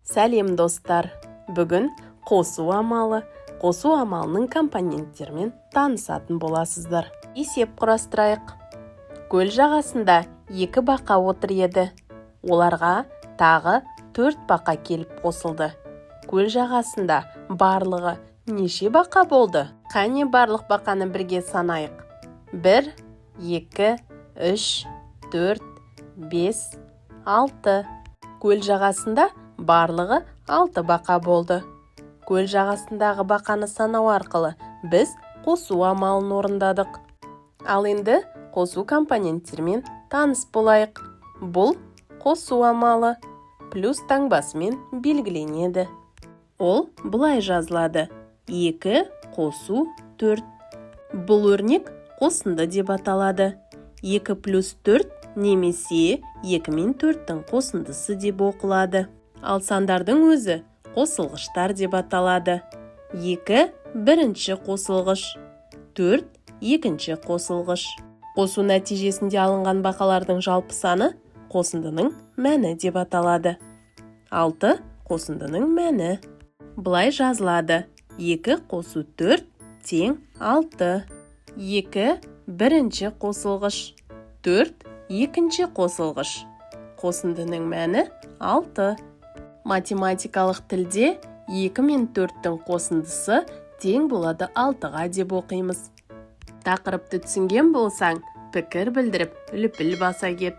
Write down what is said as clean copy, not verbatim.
Сәлем достар! Бүгін қосу амалының компоненттерімен танысатын боласыздар. Есеп құрастырайық. Көл жағасында 2 бақа отыр еді. Оларға тағы 4 бақа келіп қосылды. Көл жағасында барлығы неше бақа болды? Қане барлық бақаны бірге санайық. 1, 2, 3, 4, 5, 6. Көл жағасында барлығы 6 бақа болды. Көл жағасындағы бақаны санау арқылы біз қосу амалын орындадық. Ал енді қосу компоненттерімен таныс болайық. Бұл қосу амалы плюс таңбасымен белгіленеді. Ол бұлай жазылады. 2 қосу 4. Бұл өрнек қосынды деп аталады. 2 плюс 4 немесе 2 мен 4-тің қосындысы деп оқылады. Ал сандардың өзі қосылғыштар деп аталады. 2 бірінші қосылғыш, 4 екінші қосылғыш. Қосу нәтижесінде алынған бақалардың жалпы саны қосындының мәні деп аталады. 6 қосындының мәні. Бұлай жазылады. 2 қосу 4 тең 6. 2 бірінші қосылғыш, 4 екінші қосылғыш. Қосындының мәні 6. Математикалық тілде 2 мен 4-тің қосындысы тең болады 6-ға деп оқимыз. Тақырыпты түсінген болсаң, пікір білдіріп, үлпіл баса кет.